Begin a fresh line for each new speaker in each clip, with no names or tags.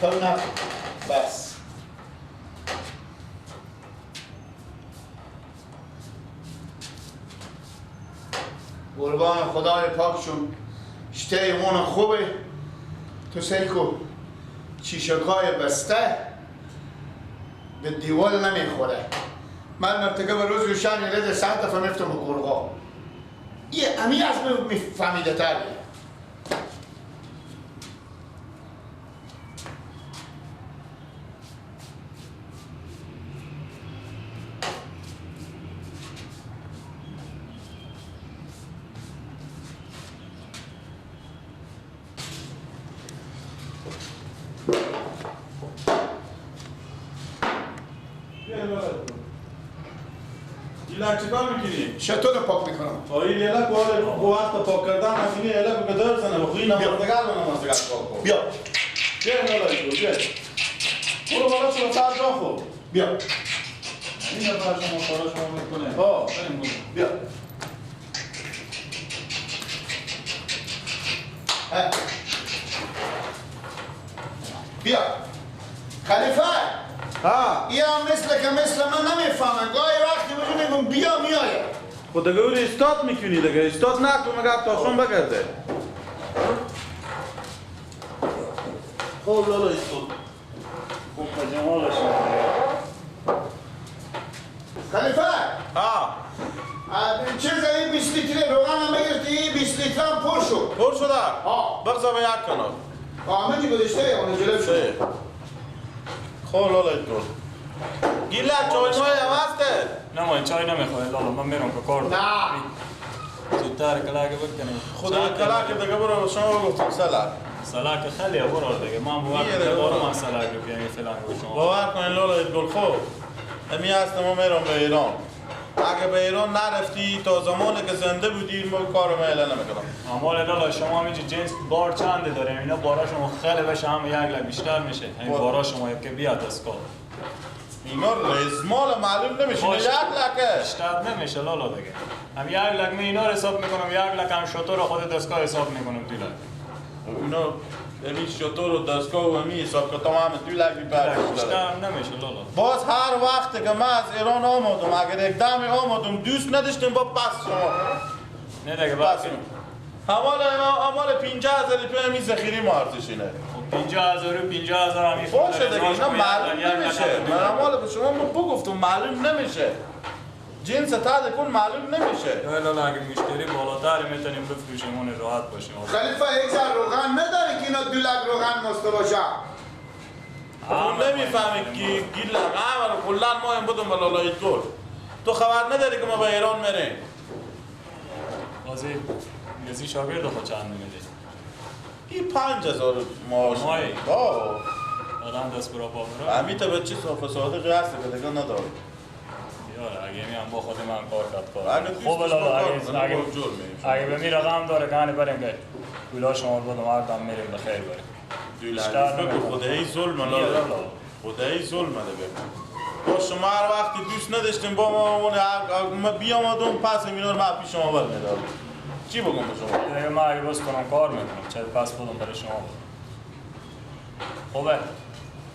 خب بس قربان خدای پاکشون شته ایمون خوبه تو سیکو چیشکای بسته به دیوال نمیخوره من مرتکب روز روشن یه ساعت دفعه میفتم به گرگا یه امی از میفهمیده تره
ایلک چیکار میکنی؟
شطور پاک میکنم
این ایلک با وقت پاک کردن همینی ایلک رو بدر زنه و خوی نمازدگر و نمازدگر پاک کن
بیا
بیا ایلک بیا برو بالا شما سر جا خود
بیا
این نفر شما کارا شما میکنه
بیا بیا خلیفه این هم مثل که مثل من نمیفهمه گاهی وقتی بجو میگم بیا میاید
خود دیگه اولی استاد میکنی دیگه استاد نکن مگه تاشون بگرده خوب لالا استاد خوب جمالش
خلیفه چیز این 20 لیتر روغن هم بگرفتی 20 لیتر هم پر شد
پر شده؟ بغضا به یک کنار
همه چی گذاشته اون جلو شده
خوب لالا استاد گیلک چای مای هم هسته؟
نه ما چای نمیخواه لالا من میرم که کار
نه
زودتر کلاکه بکنیم
خود کلاکه دیگه برو شما گفتم سلام
سلاک خیلی برو دیگه من بارم سلاک رو بیانی فلان رو شما
باور کنین لالا ادگل خوب امی هست ما میرم به ایران اگه به ایران نرفتی تا زمانی که زنده بودی ما کارو میله نمیکنم
اما لالا شما اینجا جنس بار چنده داریم اینا بارا شما خیلی بشه همه یک لک بیشتر میشه این بارا شما که بیاد از کار
اینا رزمال معلوم نمیشه یک لکه
بیشتر نمیشه لالا دیگه هم یک لک من اینا رو حساب میکنم یک لک هم شطور خود دستگاه حساب میکنم توی لک
اینا امی شطور و دستگاه و امی حساب که تمام توی لک بیبرد
بیشتر نمیشه لالا
باز هر وقت که من از ایران آمدم اگر یک دم آمدم دوست نداشتیم با پس شما
نه دیگه
پس امال 50,000 روپیه امی ذخیری ما ارزشینه
50,000 و 50,000 هم
باشه دیگه اینا معلوم نمیشه من امال به شما بگفتم معلوم نمیشه جنس تا کن معلوم نمیشه
لالا اگه مشتری بالاتر میتونیم بفروشیم اون راحت باشیم
خلیفه یک ذره روغن نداره که اینا 2 لک روغن مسته باشه
اون نمیفهمی که گیل همه رو کلان ما هم بودم به لالای دور تو خبر نداری که ما به ایران میریم
بازی یزی شاگرد خود چند میده
این 5,000 معاش
مایی آدم دست برا پا برا
همین تا به چی صاف صادقی هست که دیگه نداره
یاره اگه هم با خود من کار کرد کار
اگه
خوب لالا اگه به می رقم داره که بریم که پولا شما رو بدم هر دم میریم بخیر بریم
خدایی ظلم لالا خدایی ظلم ده با شما هر وقتی دوست نداشتیم با ما بیامدم پس اینا رو من پیش شما برمیدارم چی بگم به شما؟
دیگه من اگه بس کنم کار میکنم چه پس بدم برای شما خوبه؟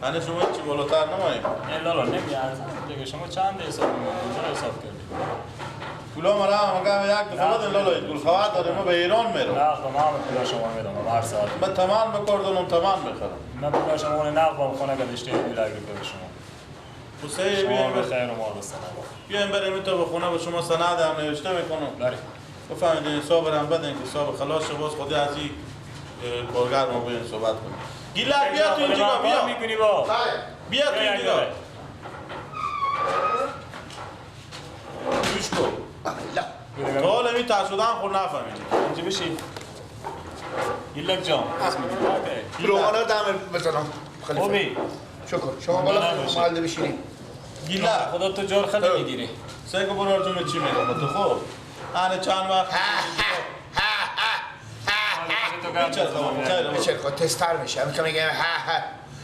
من شما چی بالاتر نماییم؟
نه لالا نمیارزم دیگه شما چند حساب میکنم اونجا حساب کردیم
پولا مرا هم یک دفعه بدن لالا گل خواهد داره ما به ایران میرم
نه تمام پولا شما میدم هر ساعت
من تمام بکردم تمام بخرم
من پولا شما رو نقبم خونه که داشته دیگه به شما
حسین
شما به خیر و مال بستن
بیایم بریم تو به خونه به شما سند هم نوشته میکنم
بریم
بفهمید حساب هم بدن که حساب خلاص شه باز خودی از این کارگر ما به صحبت کنیم گیلک بیا تو اینجا بیا
میکنی با
بیا تو اینجا گوش کن تو حالا می ترسودن خود نفهمیدی
اینجا بشی گیلک جان
روغن رو دم بزنم خلیفه
خوبی
شکر شما بالا محل بشینیم
گیلک
خدا تو جار خیلی میگیری
سگو برو جون چی میگم تو خوب انا چند وقت
چه خود تستر میشه همین که میگه ها ها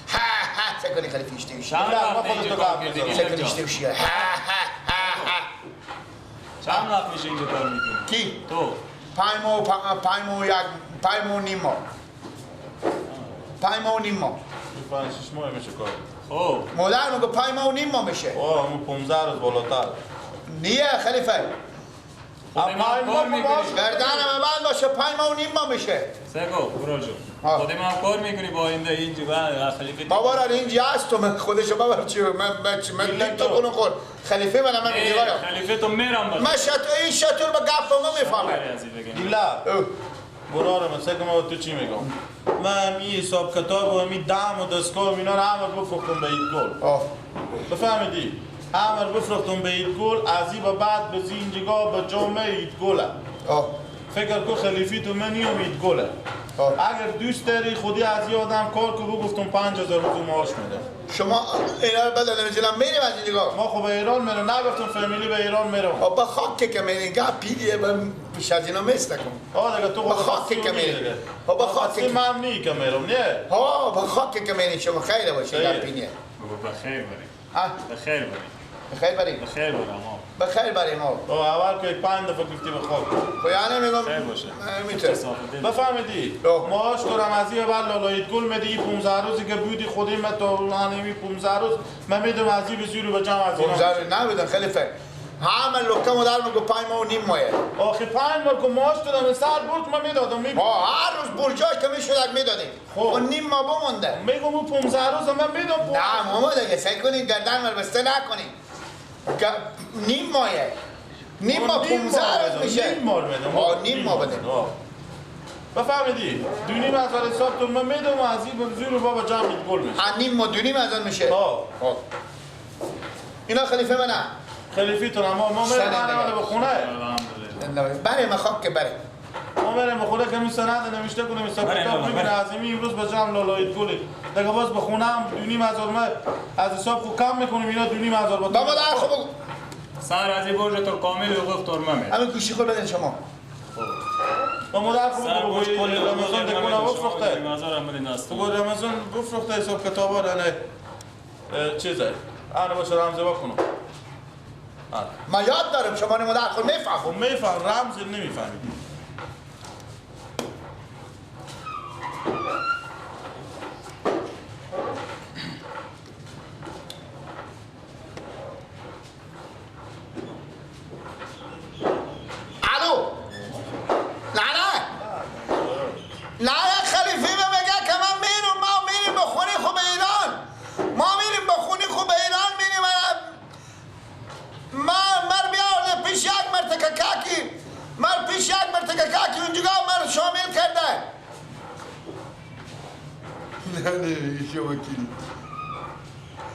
ها ها سکنی خلیفه ایشته میشه
چند وقت اینجا کار میکنی
سکنی ایشته میشه ها ها ها ها
چند وقت میشه اینجا کار میکنی
کی؟
تو
پای مو نیم ماه
5 6 ماه میشه کار.
خب
مادر میگه 5 ماه و نیم ماه میشه.
همون 15 روز بالاتر.
نیه خلیفه.
خودم هم کار میکنی
گردن من باشه 5 ماه و نیم ماه میشه.
سگو برو جو خودم هم کار میکنی با اینده اینجا و خلیفه
بابا را اینجا هست تو من خودشو ببر چی من دیتا کنو خور خلیفه من میگه
خلیفه تو میرم بس
من این شطور با گپ ما میفهمه
دیلا برارم سگم تو چی میگم من می حساب کتاب و می دام و دستگاه اینا رو همه بفروختم به این گل بفهمیدی همه رو بفروختم به این گل از این به بعد به زینجگاه به جامعه این گله فکر کو خلیفی تو من نیام این گله اگر دوست داری خودی از یه آدم کار که بگفتم 5000 روز معاش میده
شما اینا رو بدل نمی‌دونم میریم از اینجا
ما خب به ایران میرم نگفتم فامیلی به ایران میرم
با خاک که میرین گپ پیدیه پیش از اینا میستکم
دیگه تو
با خاک که میرین با خاک
من نی که میرم نه
ها با خاک که میرین شما خیره باشه گپ پینیه
بخیر بریم
ها
بخیر بریم
بخیر بریم
بخیر بریم
بخیر بریم
اول که 5 دفعه گفتی به خاک
خب یعنی میگم
خیر باشه
میتونه
بفهمیدی معاش دارم از این بعد لالایت گل میدی 15 روزی که بودی خودی من تو هنمی 15 روز من میدم از این بزیرو به جمع از اینا
15 روز نبودن خلیفه همه لکه مدار میگو 5 ماه و نیم ماه
آخه 5 ماه که معاش دادم سر برج من میدادم
هر روز برجاش که میشد میدادیم و نیم ماه بمونده
میگم اون 15 روز من میدم
نه ماما دیگه سعی کنین گردن من بسته نکنین نیم ماهه نیم ماه 15 روز میشه
نیم ماه میدم
نیم ماه بده
بفهمیدی؟ 2,500 حساب تو من میدم از این بزرگ بابا جمع گل میشه
نیم ماه 2,500 میشه اینا خلیفه منه
خلیفی تو ما میرم به خونه
بره مخواب که بره
ما میرم به خونه که می سند نوشته کنیم حساب کتاب میبینه از این امروز به جمع لالایت گلی دیگه باز به خونه هم 2,500 من از حساب خود کم میکنیم اینا 2,500
بابا در خوب
سر از این برج تو کامل حقوق تورمه میده
همین گوشی خود بدین شما
با مدار خوب بگوی رمضان دکونه بفروخته بگو رمضان بفروخته حساب کتاب ها دنه چیزه آنه باشه رمزه بکنم
ما یاد دارم شما مدار خود میفهم
خب میفهم رمز نمیفهمید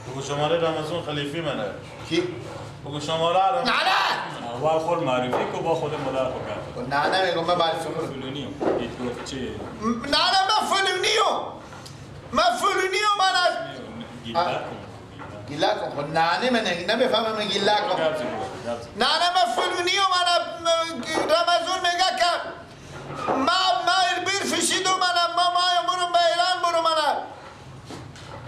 بگو شماره رمضان خلیفی منه
کی؟
بگو شماره رمضان
نه
اول خود معرفی که با خود مدار خود کرد
نه میگم من معرفی کنم
فلونیو ایت چی
نه من فلونیو من از گیلا کن خود نه نمیفهمم گیلا کن نه من فلونیو من رمضان میگه که ما بیر فشیدو من ما برو به ایران برو من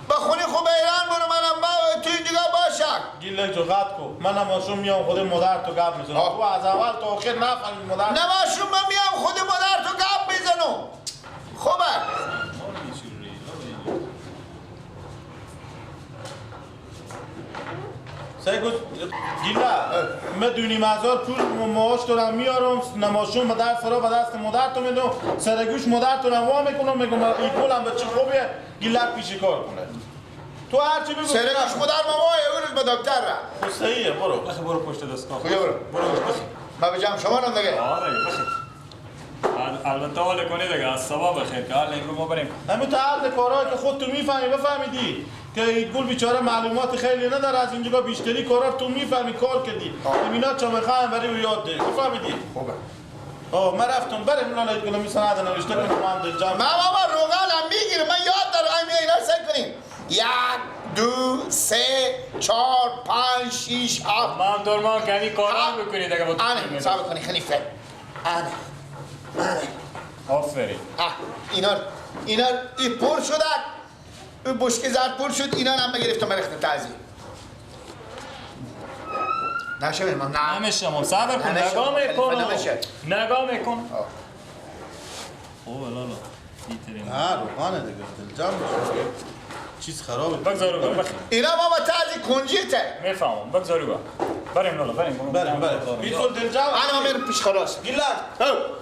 بخونی خوب ایران برو من ما تو اینجا باشم
گیلا جو قد کو من ماشوم میام خود مادر تو گپ میزنم تو از اول تا آخر نفهمی مادر
نه ماشوم من میام خود مادر تو گپ میزنم خوبه
سعی گیلا من 2,500 پول معاش دارم میارم نماشون مادر سرا به دست مادر تو میدم سرگوش مادر تو رو وا میکنم میگم این پولم به چه خوبیه گیلا پیش کار کنه تو هر چی بگو
سرگوش مادر مامای اون به دکتر را
صحیحه برو
برو پشت دستگاه
برو ما به جمع شما رو دیگه
البته حال کنید دیگه از صبح بخیر که حال این رو ما بریم
همین تا عرض کارهایی که خود تو میفهمی بفهمیدی که گل بیچاره معلومات خیلی نداره از اینجا بیشتری کارا تو میفهمی کار کردی اینا چه میخوایم برای یاد ده بفهمیدی
خوبه
من رفتم بریم لالایت گل میسند نوشته کنم هم دل جمع
ما بابا روغن هم میگیره من یاد دارم اینا سعی کنیم 1 2 3 4 5 6 7
من دورمان کمی کارا بکنید دیگه با تو
آنه حساب کنی خلیفه آنه
آفرین
اینا این پر شده این بشکه زرد پر شد اینا هم بگرفتم برخت تعذیب نشه من نه
نمیشه صبر کن نگاه میکن اوه لالا
روحانه دیگه دل جمع بشه چیز خرابه.
بگذارو بخیر.
اینا بابا تازی کنجیته.
میفهمم بگذارو بریم لالا بریم.
بریم. بیتول دلجو.
انا میرم پیش خلاص.
گیلک.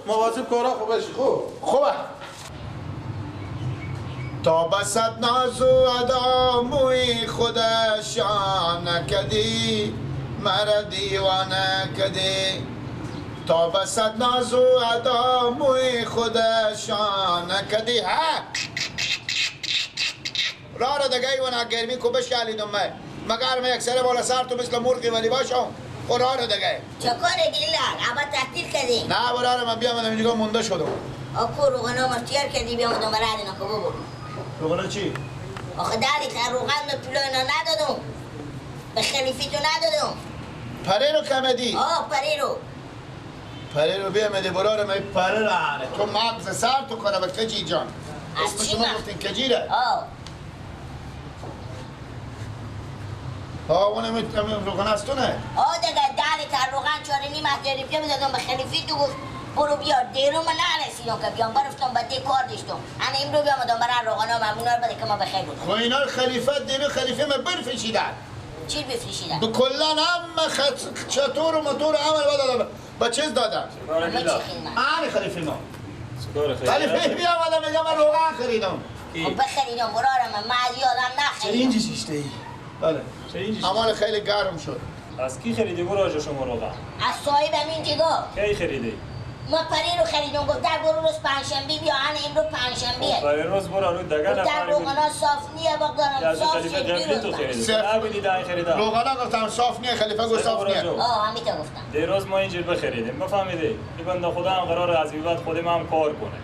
مواظب کارا خوب باشی.
خوبه. تا بسد ناز و ادا موی خودشان نکدی مرا دیوانه کدی تا بسد ناز و ادا موی خودشان نکدی ها را دگه ایوانا گرمی کو بشالیدم من مگر من یک سر بالا سر تو مثل مرغی ولی باشم و را دگه
چکاره گیلک اما تحتیل کردی
نه برای من بیام اینجا مونده شدم
اکو روغنا مرتیار کردی بیام دو مراد اینا که ببور
روغنا چی؟
آخه داری که روغن و پلو اینا ندادم به خلیفی تو ندادم
پره رو کمدی؟
پری رو
بیامده برای من پره رو آره تو مغز سر تو کنه به کجی جان
از
اسم
چی
شما
من؟
گفتین کجیره؟ اونم روغن از تو نه؟
دیگه داری که روغن چاره نیم از داری بیا بدادم به خلیفی تو گفت برو بیا دیرو من نرسیدم که بیام برفتم با دی کار داشتم انا امرو بیام دم برای روغنا ممنون رو بده که ما بخیر بودم
خو اینا خلیفه من برفشیدن
چی بفریشیدن؟
دو کلان هم چطور و موتور عمل بدادم با چیز دادن؟
همه چی خدمت
خلیفه ما
خیلی.
خلیفه بیام آدم میگم من روغن خریدم
خب بخریدم برارم من از یادم نخریدم
شیشته ای؟ بله
چه اینجی؟
عمال خیلی گرم شد
از کی خریدی برو آجا شما روغن؟
از صاحب همین جگاه
کی خریدی؟
ما پری رو خریدم گفت در برو روز پنجشنبه بیا انا امرو پنجشنبه
برای روز برو رو دگه
در
نفری بود
روغنا صاف نیه بگذارم
از
صاف
خلیفه
شد
قبلی تو
بیروز
خریدی
صفر.
نبینی دایی خریدم
روغنا گفتم صاف نیه خلیفه گفت صاف نیه
همیتا گفتم
دیروز ما اینجور بخریدیم بفهمیدی این بنده خدا هم قرار از این بعد خودم هم کار کنه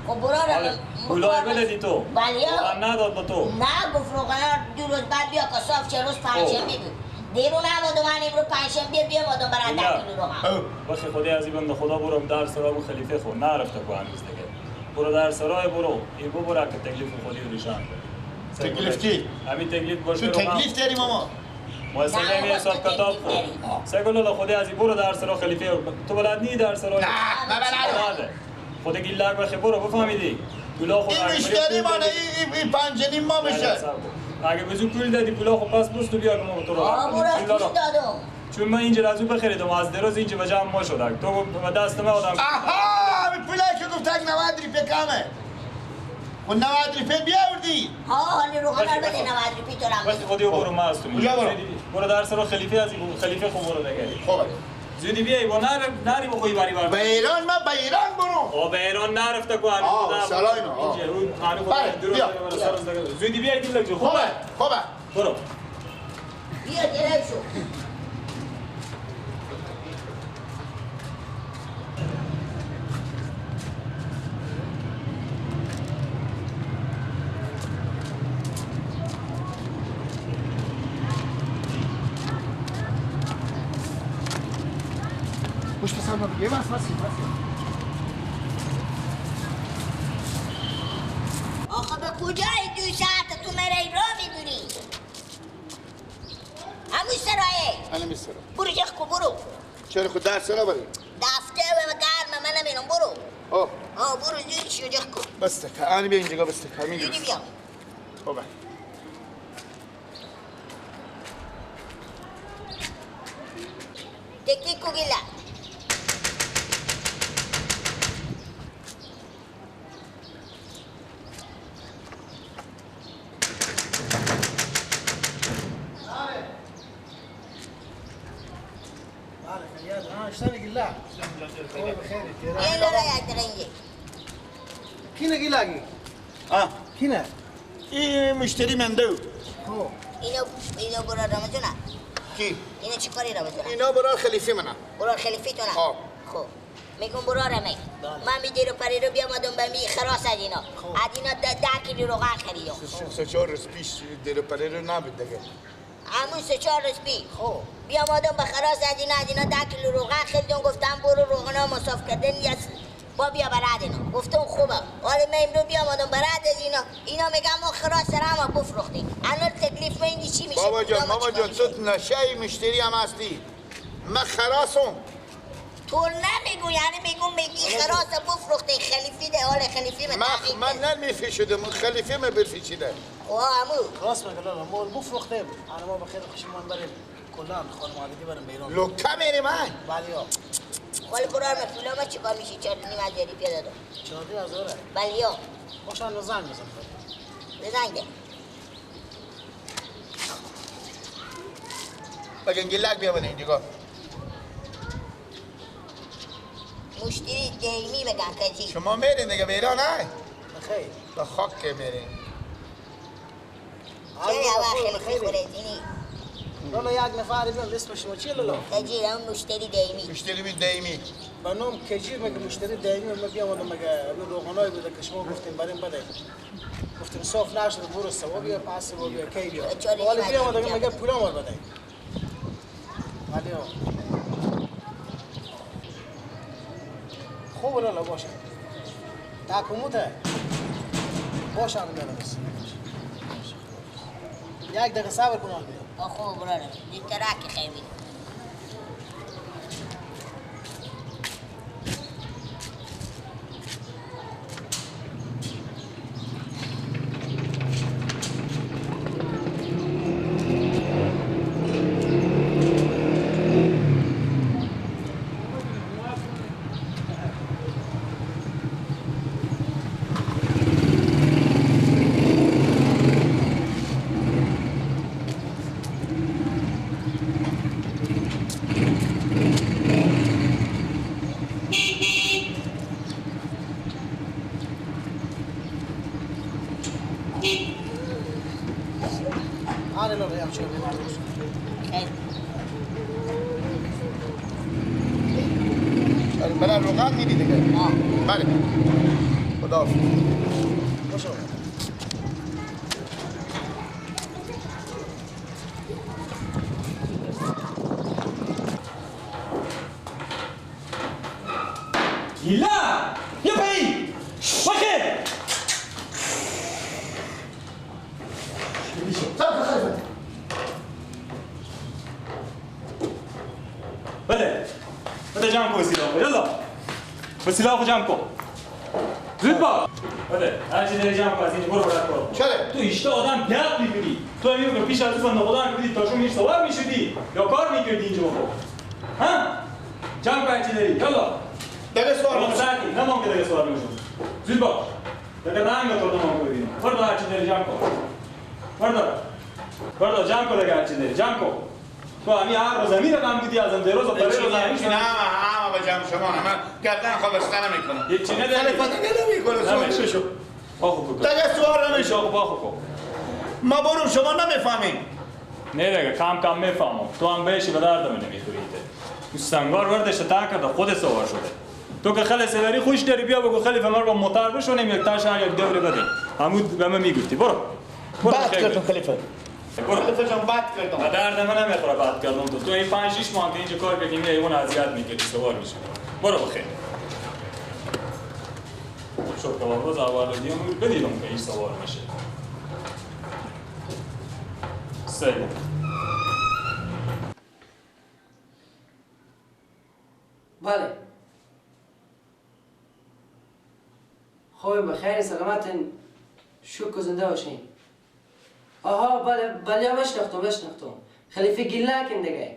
خب برارم
گلای بلدی تو
بله
روغن نداد به تو
نه گفت روغنا 2 روز بعد بیا که صاف چه روز پنجشنبه بود دیرو نمادم من امرو پنجشنبه بیام آدم برای 10 کیلو روغن
بخی خودی از این بنده خدا برو در سرای و خلیفه خود نرفته کو هنوز دیگه برو در سرای برو این برو که تکلیف خودی رو نشان بده
تکلیف کی؟
همین تکلیف باشه
تو تکلیف داری ماما؟
ما سلام حساب کتاب سگل خودی از این برو در سرای خلیفه تو بلد نی در سرای
نه بلد
خود گیلک بخی برو بفهمیدی پولا خود
این مشتری ما نه این پنجنیم ما میشه
اگه بزو پول دادی پولا خود پس بوست بیا که ما تو رو
برو پول دادم
چون من اینجا از او بخریدم از دراز اینجا به جمع ما شدک تو به دست ما آدم
آها این پولایی که گفتک 90 روپیه کمه و 90 روپیه بیاوردی
حالی روغن رو بده 90 روپیه تو رم
بس خودی برو ما از تو
کجا برو؟
برو در سر خلیفه از این خلیفه خوب برو نگری
خوبه
زودی بیای با نری بخوی بری بر
به ایران من به ایران برو
او به ایران نرفته کو هنوز
سلاینا
اینجا اون هنوز
بیا.
زودی بیای گیلک جو
خوبه
برو
بیا درک شو
پشت سر ما بگه بس
آخه به کجای 2 ساعت تو میری را میدونی همون سرایه
انا میسرم
برو جخکو برو
چرا خود درس را بری
دفته و گرم من نمیرم برو برو زود شو جخکو
بسته انا بیا اینجا بسته همین
زودی بیا
خوبه
تکلیف کو گیلا این لرا یک درنگی
کینه گیلاگی؟ کینه؟
این مشتری منده
اینو برا رمزونا
کی؟
اینو چی کاری رمزونا
اینا برای خلیفه منه
برا خلیفی تو نه خب میگم برا رمی من می دیرو پری رو بیام آدم به می خراس از اینا از اینا 10 کیلو روغن خریدم
3-4 روز پیش دیرو پره رو نبود دیگه
همون 3-4 روز پیش بیام آدم به خراس از اینا 10 کیلو روغن خریدم گفتم برو روغن ها مصاف کردن یا با بیا برد اینا گفتم خوبه حالا من امرو بیام آدم برد از اینا میگم ما خراس سر همه بفروختیم الان تکلیف من چی میشه
بابا جان تو نشه مشتری هم هستی من خراسم
تو نمیگو یعنی میگی خراس بفروخته خلیفی ده حال خلیفی
من نمیفیشدم خلیفه ما برفیچیده
امو
راست میگه لالا مول بفروختیم انا ما بخیر خوشمان بریم کلان خانوادگی بریم بیرون
لکه میریم های
بله یا
ولی برار مفیلا ما چیکار میشه 4 نیم از یاری پیاده دارم
4000
بله یا
باشن رو زنگ بزن
بزنگ ده
بگن گلک بیا بده اینجا
مشتری دیمی بگن کجی
شما میرین دیگه بیرون های
بخیر
به خاک که میرین
چه یه خیلی خوره دینی
لالا یک نفر بیان اسم شما چیه لالا؟
کجی هم مشتری دیمی
مشتری بی دیمی
به نام کجی مگه مشتری دائمی ما بیامدم مگه روغنای بوده که شما گفتیم بریم بده گفتیم صاف نشده برو سوا بیا پس سوا بیا کی بیا ولی بیامدم مگه پولا مار بده ولی خوب لالا باشه تاکوموته باشه هم بیادم یک دقیقه صبر کن بیا
خوب برار دید ترک خیلی
آره لالا یک چیه بیمار
خیلی
برای روغن میدی دیگه بله خدا حافظ
باشه
لا يا بعيد وخير بده جمع کن سلاحو یلا به سلاحو جمع کن زود با بده هر چی داری جمع کن از اینجا برو برو
چله
تو اشتا آدم گپ میکنی تو همیو که پیش از تو بندقدان کردی تا شما میش سوار میشدی یا کار میکردی اینجا بخور ها جمع کن هر چی داری یلا
دیگه سوال
Não sai, não vamos querer que sobe junto. Zilbo, daga nanga to não vamos querer. Guarda a cidade Janko. Guarda Janko daga a cidade Janko. تو همی هر روز زمین کام کردی از امروز و برای روز همیشه
نه همه به جمع شما نه من گردن خوابسته نمیکنم
هیچ چی نداری
خلیفه نمیکنه
نمیشه شو آخو کو
دیگه سوال نمیشه
آخو کو
ما برو شما نمیفهمین
نه دیگه کام میفهمم تو هم بهش به درد من نمیخوری تو سنگار وردش تا کرد خود سوار شده تو که خیلی سواری خوش داری بیا بگو خلیفه ما رو موتور بشونیم یک تاشن یک دوره بدیم همون به من میگفتی برو
بات کردم خلیفه
برو
خلیفه جان بات کردم
درد من نمیخوره بات کردم تو این 5-6 ماه که اینجا کار کردی اون اذیت میکردی سوار میشه برو بخیر شو که باز اول دیدم بدیدم که این سوار میشه سلام
بله خوب بخیر سلامتن شکر زنده باشین آها بله بشناختم خلیفه گیلاکن دیگه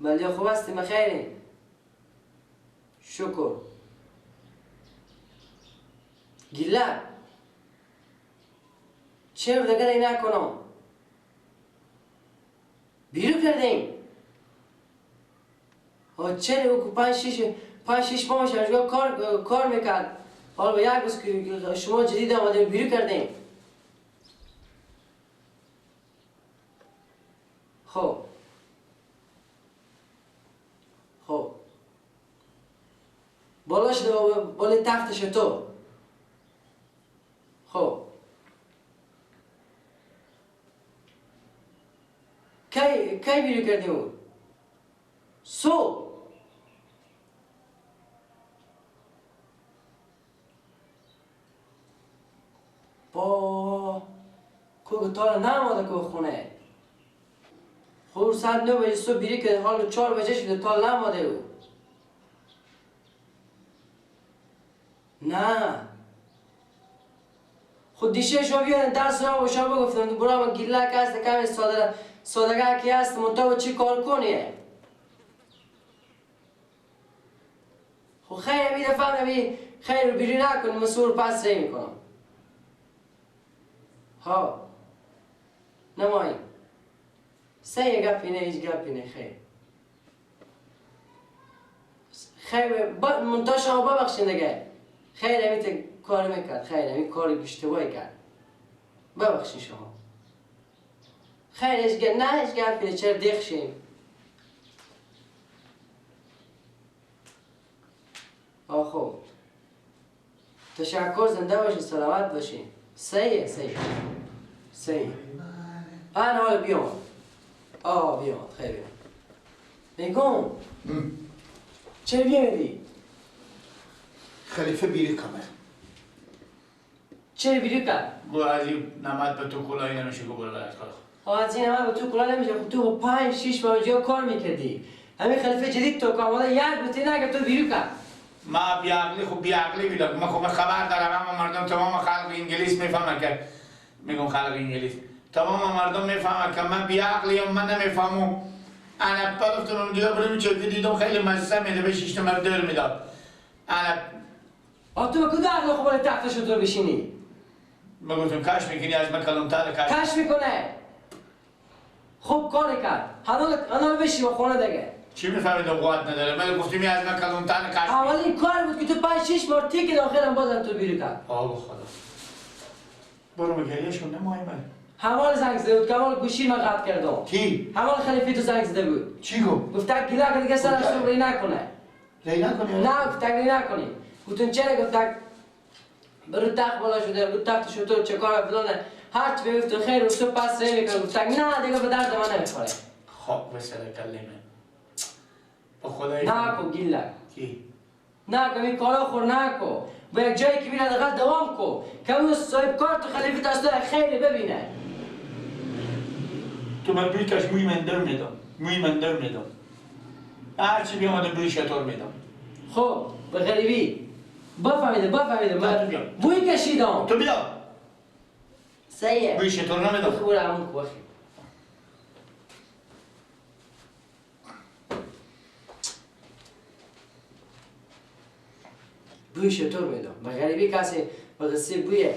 بله خوب هستیم بخیرین شکر گیلاک چرا دیگه ای نکنم بیرو کردیم چرا او 5-6 ماه شما کار میکرد حالا به یک روز که شما جدید آمدیم بیرو کردیم خب بالا شده بالای تختش تو خب کی بیرو کردیم او با که تا نماده که خونه خور ساعت 9 بجه صبح بیری که حال 4 بجه شده تا نماده او نه خود دیشه شما بیان درس را و شما بگفتم برای من گیله که هست کمی سادگه که هست منطقه چی کار کنیه خب خیر امی دفعه نمی خیر رو بیری نکنی من سور پس ری میکنم ها نمایی سه گپی نه هیچ گپی نه خیر منطقه شما ببخشین دیگه خیر امی کار میکرد خیر امی کار اشتباهی کرد ببخشین شما خیر هیچ گپی چرا دیخ شیم خب تشکر زنده باشین سلامت باشین سیه آن حالا بیام خیلی میگم چرا بیامیدی؟
خلیفه بیری کمه
چرا بیری کرد؟
گو از این نمد به تو کلاهی نمیشه گو برو برد کار
از این نمد به تو کلاه نمیشه خب تو 5-6 ماه جا کار میکردی همین خلیفه جدید تو کاملا یک بوتی نگه تو بیرو کرد
ما بیعقلی خوب بیعقلی بیدم ما خوب خبر دارم اما مردم تمام خلق انگلیس میفهمه که میگم خلق انگلیس تمام مردم میفهمه که من بیعقلیم من نمیفهمم انا پرفتون اونجا بریم چه دیدم خیلی مزه میده به شیشت مردر میداد
تو کدوم عقل خوب تختش رو بشینی؟
بگوتم کش میکنی از من کلمتر
کش میکنه خوب کار کرد حالا بشی با خونه دیگه
چی میفهمید قوت نداره ولی گفتیم از من کلمتر کش
اولین کار بود که تو 5-6 بار تیک داخلم بازم تو بیرو کرد
آه خدا برو مگریشون نمایی من
همال زنگ زده بود که همال گوشی من قطع کردم
کی؟
همال خلیفه تو زنگ زده بود
چی گفت؟
گفت گیله که دیگه سرش رو ری نکنه
ری نکنی؟
نه گفت ری نکنی گفتون چرا گفت برو تخت بالا شده رو تخت شده چه کار فلانه هر چی بگفت خیر رو پس ری میکنه گفت نه دیگه به درد من نمیخوره
خب بسره کلمه با خدای
نکو گیله
کی؟
نکو این کارا خور نکو به یک جایی که بینه دقیقا دوام کو که اون صاحب کار تو خلیفه دسته خیلی ببینه
تو من بیکش موی من در میدم هرچی بیامده بوی شطور میدم
خب به غریبی بفهمیده
تو بیا.
بوی کشیدم
تو بیا
سیه
بوی شطور نمیدم
بخور همون کو بخیر بوی شطور میدم به غریبی کسی به قصه بوی